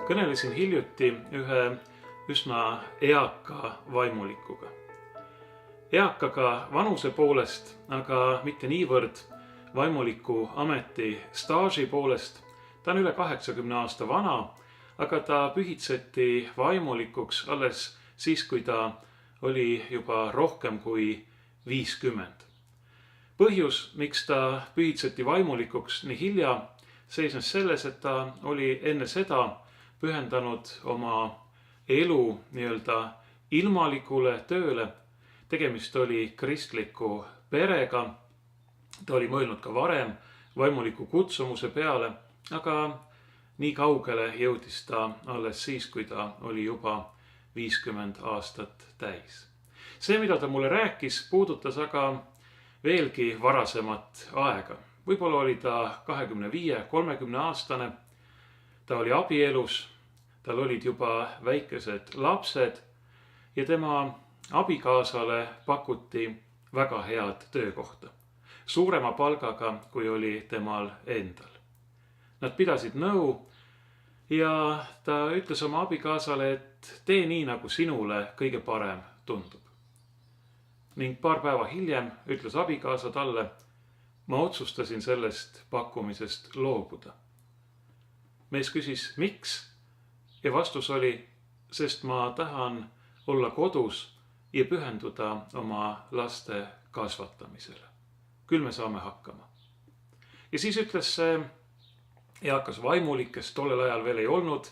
Kõnelesin hiljuti ühe üsna eaka vaimulikuga. Eakaga vanuse poolest, aga mitte niivõrd vaimuliku ameti staaži poolest. Ta on üle 80 aasta vana, aga ta pühitseti vaimulikuks alles siis, kui ta oli juba rohkem kui 50. Põhjus, miks ta pühitseti vaimulikuks nii hilja, seisnes selles, et ta oli enne seda pühendanud oma elu nii-öelda ilmalikule tööle. Tegemist oli kristliku perega. Ta oli mõelnud ka varem vaimuliku kutsumuse peale, aga nii kaugele jõudis ta alles siis, kui ta oli juba 50 aastat täis. See, mida ta mulle rääkis, puudutas aga veelgi varasemat aega. Võib-olla oli ta 25-30 aastane. Ta oli abielus, tal olid juba väikesed lapsed ja tema abikaasale pakuti väga head töökohta. Suurema palgaga, kui oli temal endal. Nad pidasid nõu ja ta ütles oma abikaasale, et tee nii, nagu sinule kõige parem tundub. Ning paar päeva hiljem ütles abikaasa talle, ma otsustasin sellest pakkumisest loobuda. Mees küsis, miks? Ja vastus oli, sest ma tahan olla kodus ja pühenduda oma laste kasvatamisele. Küll me saame hakkama. Ja siis ütles see eakas vaimulik, kes tollel ajal veel ei olnud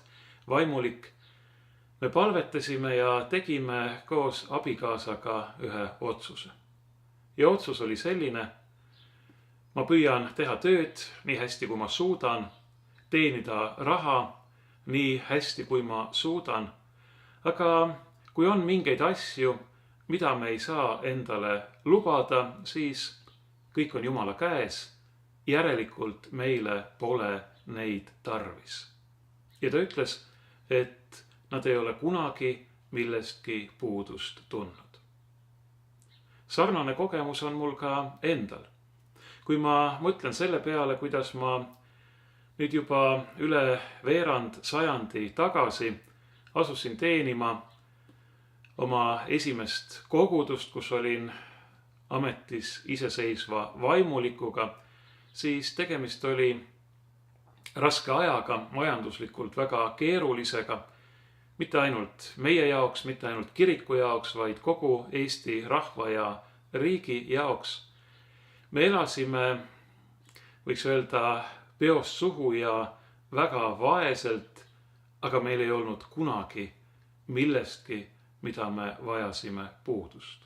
vaimulik. Me palvetasime ja tegime koos abikaasaga ühe otsuse. Ja otsus oli selline, ma püüan teha tööd nii hästi, kui ma suudan, teenida raha nii hästi, kui ma suudan. Aga kui on mingeid asju, mida me ei saa endale lubada, siis kõik on Jumala käes. Järelikult meile pole neid tarvis. Ja ta ütles, et nad ei ole kunagi millestki puudust tundnud. Sarnane kogemus on mul ka endal. Kui ma mõtlen selle peale, kuidas ma nüüd juba üle veerand sajandi tagasi asusin teenima oma esimest kogudust, kus olin ametis iseseisva vaimulikuga, siis tegemist oli raske ajaga, majanduslikult väga keerulisega. Mitte ainult meie jaoks, mitte ainult kiriku jaoks, vaid kogu Eesti rahva ja riigi jaoks. Me elasime, võiks öelda, peost suhu ja väga vaeselt, aga meil ei olnud kunagi millestki, mida me vajasime puudust.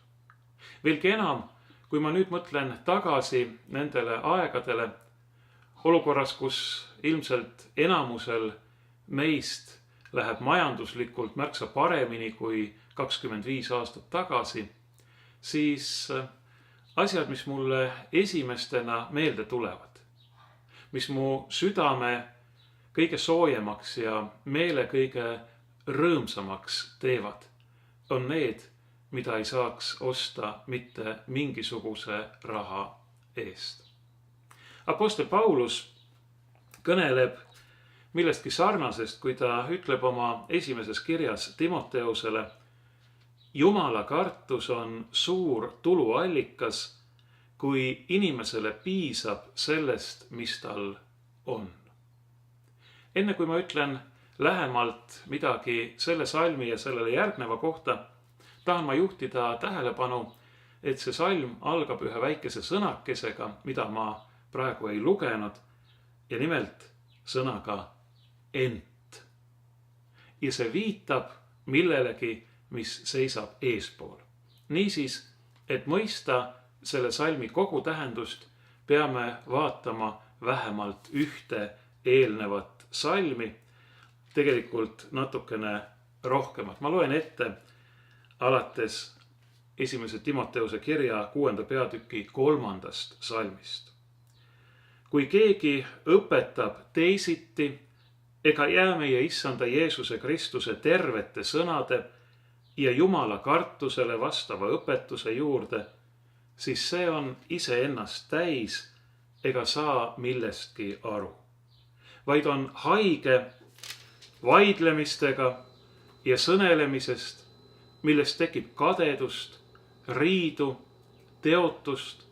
Veelgi enam, kui ma nüüd mõtlen tagasi nendele aegadele, olukorras, kus ilmselt enamusel meist läheb majanduslikult märksa paremini kui 25 aastat tagasi, siis asjad, mis mulle esimestena meelde tulevad, mis mu südame kõige soojemaks ja meele kõige rõõmsamaks teevad, on need, mida ei saaks osta mitte mingisuguse raha eest. Apostel Paulus kõneleb millestki sarnasest, kui ta ütleb oma esimeses kirjas Timoteusele, Jumala kartus on suur tuluallikas, kui inimesele piisab sellest, mis tal on. Enne kui ma ütlen lähemalt midagi selle salmi ja sellele järgneva kohta, tahan ma juhtida tähelepanu, et see salm algab ühe väikese sõnakesega, mida ma praegu ei lugenud, ja nimelt sõnaga ent. Ja see viitab millelegi, mis seisab eespool. Niisiis, et mõista selle salmi kogu tähendust, peame vaatama vähemalt ühte eelnevat salmi, tegelikult natukene rohkemat. Ma loen ette alates esimese Timoteuse kirja 6. peatüki 3. salmist. Kui keegi õpetab teisiti, ega jää meie issanda Jeesuse Kristuse tervete sõnade ja Jumala kartusele vastava õpetuse juurde, siis see on iseennast täis ega saa millestki aru. Vaid on haige vaidlemistega ja sõnelemisest, millest tekib kadedust, riidu, teotust,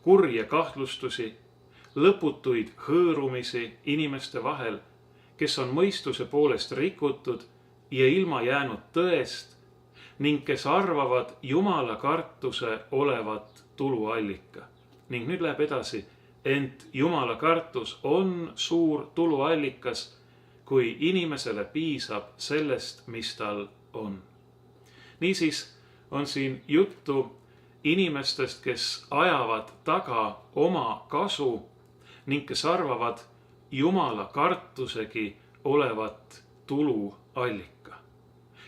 kurje kahtlustusi, lõputuid hõõrumisi inimeste vahel, kes on mõistuse poolest rikutud ja ilma jäänud tõest ning kes arvavad Jumala kartuse olevat tuluallika. Ning nüüd läheb edasi, ent Jumala kartus on suur tuluallikas, kui inimesele piisab sellest, mis tal on. Niisiis on siin juttu inimestest, kes ajavad taga oma kasu ning kes arvavad Jumala kartusegi olevat tuluallika.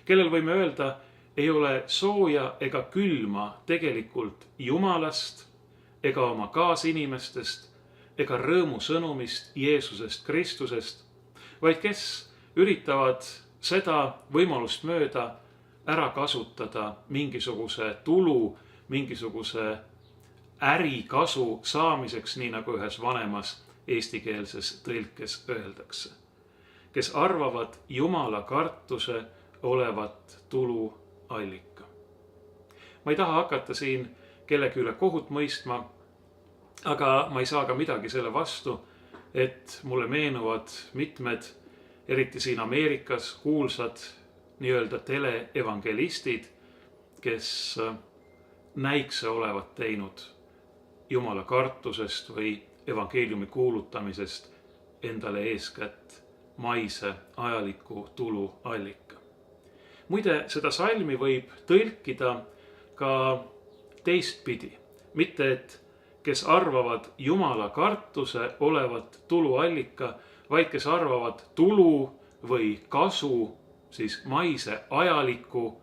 Kellel võime öelda, ei ole sooja ega külma tegelikult Jumalast ega oma kaasinimestest ega rõõmusõnumist Jeesusest Kristusest, vaid kes üritavad seda võimalust mööda ära kasutada mingisuguse tulu, mingisuguse ärikasu saamiseks, nii nagu ühes vanemas eestikeelses tõlkes öeldakse. Kes arvavad Jumala kartuse olevat tuluallika. Ma ei taha hakata siin kellegi üle kohut mõistma, aga ma ei saa ka midagi selle vastu, et mulle meenuvad mitmed, eriti siin Ameerikas, kuulsad nii-öelda teleevangelistid, kes näikse olevat teinud Jumala kartusest või evangeeliumi kuulutamisest endale eeskätt maise ajaliku tuluallika. Muide, seda salmi võib tõlkida ka teistpidi. Mitte, et kes arvavad Jumala kartuse olevat tuluallika, vaid kes arvavad tulu või kasu, siis maise ajaliku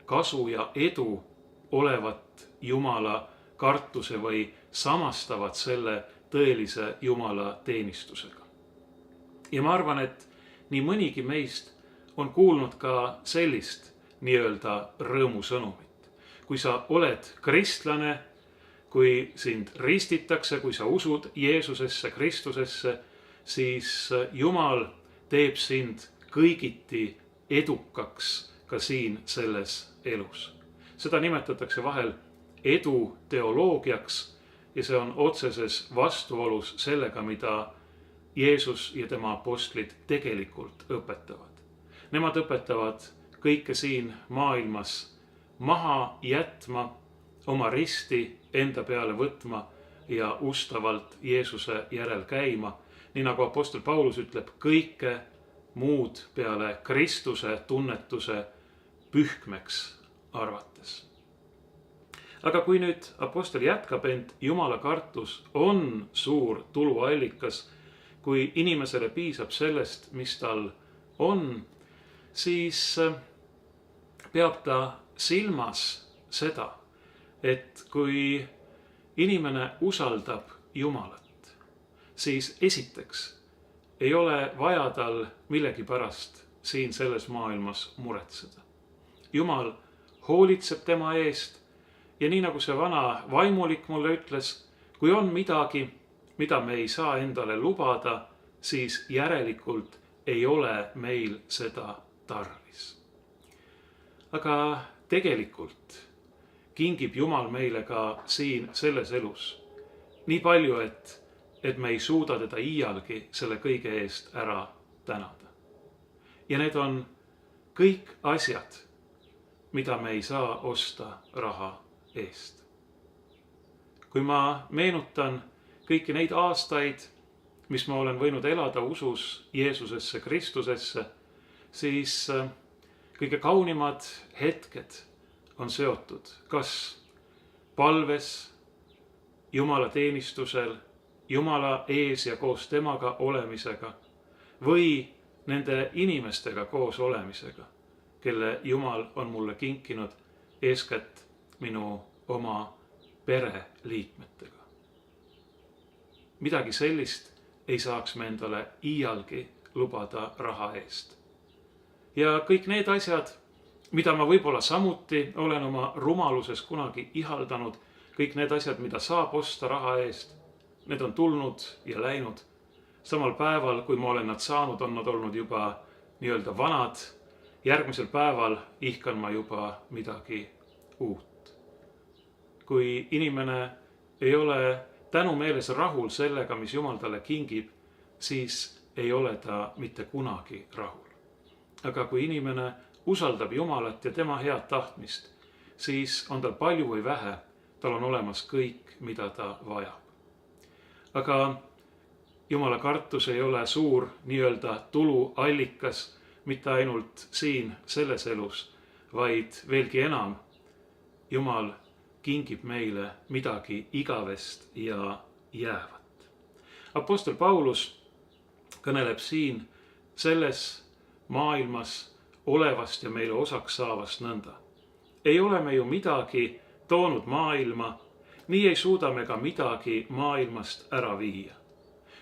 kasu ja edu olevat Jumala kartuse või samastavad selle tõelise Jumala teenistusega. Ja ma arvan, et nii mõnigi meist on kuulnud ka sellist nii-öelda rõõmusõnumit. Kui sa oled kristlane, kui sind ristitakse, kui sa usud Jeesusesse, Kristusesse, siis Jumal teeb sind kõigiti edukaks ka siin selles elus. Seda nimetatakse vahel edu teoloogiaks ja see on otseses vastuolus sellega, mida Jeesus ja tema apostlid tegelikult õpetavad. Nemad õpetavad kõike siin maailmas maha jätma, oma risti enda peale võtma ja ustavalt Jeesuse järel käima. Nii nagu apostel Paulus ütleb, kõike muud peale Kristuse tunnetuse pühkmeks arvates. Aga kui nüüd apostel jätkab, ent Jumala kartus on suur tuluallikas, kui inimesele piisab sellest, mis tal on, siis peab ta silmas seda, et kui inimene usaldab Jumalat, siis esiteks ei ole vaja tal millegipärast siin selles maailmas muretseda. Jumal hoolitseb tema eest ja nii nagu see vana vaimulik mulle ütles, kui on midagi, mida me ei saa endale lubada, siis järelikult ei ole meil seda tarvis. Aga tegelikult kingib Jumal meile ka siin selles elus nii palju, et me ei suuda teda iialgi selle kõige eest ära tänada. Ja need on kõik asjad, mida me ei saa osta raha eest. Kui ma meenutan kõiki neid aastaid, mis ma olen võinud elada usus Jeesusesse, Kristusesse, siis kõige kaunimad hetked on seotud kas palves, Jumala teenistusel, Jumala ees ja koos temaga olemisega või nende inimestega koos olemisega, kelle Jumal on mulle kinkinud eeskätt minu oma pereliikmetega. Midagi sellist ei saaks me endale iialgi lubada raha eest. Ja kõik need asjad, mida ma võib-olla samuti olen oma rumaluses kunagi ihaldanud, kõik need asjad, mida saab osta raha eest, need on tulnud ja läinud. Samal päeval, kui ma olen nad saanud, on nad olnud juba nii-öelda vanad, järgmisel päeval ihkan ma juba midagi uut. Kui inimene ei ole tänumeeles rahul sellega, mis Jumal talle kingib, siis ei ole ta mitte kunagi rahul. Aga kui inimene usaldab Jumalat ja tema head tahtmist, siis on tal palju või vähe, tal on olemas kõik, mida ta vajab. Aga Jumala kartus ei ole suur nii-öelda tuluallikas mitte ainult siin selles elus, vaid veelgi enam, Jumal kingib meile midagi igavest ja jäävat. Apostel Paulus kõneleb siin selles maailmas olevast ja meile osaks saavast nõnda. Ei ole me ju midagi toonud maailma, nii ei suuda me ka midagi maailmast ära viia.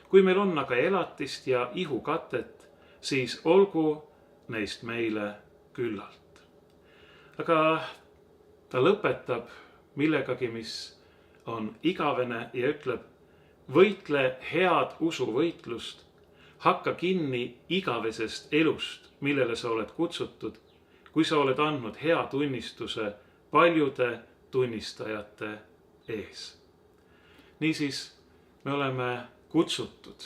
Kui meil on aga elatist ja ihukatet, siis olgu neist meile küllalt. Aga ta lõpetab millegagi, mis on igavene ja ütleb, võitle head usuvõitlust, hakka kinni igavesest elust, millele sa oled kutsutud, kui sa oled andnud hea tunnistuse paljude tunnistajate ees. Niisiis, me oleme kutsutud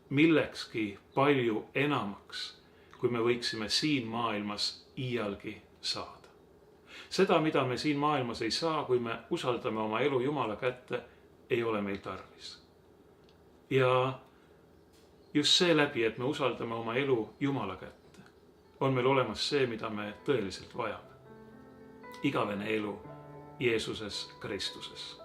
millekski palju enamaks, kui me võiksime siin maailmas iialgi saada. Seda, mida me siin maailmas ei saa, kui me usaldame oma elu Jumala kätte, ei ole meil tarvis. Ja just seeläbi, et me usaldame oma elu Jumala kätte, on meil olemas see, mida me tõeliselt vajame. Igavene elu Jeesuses Kristuses.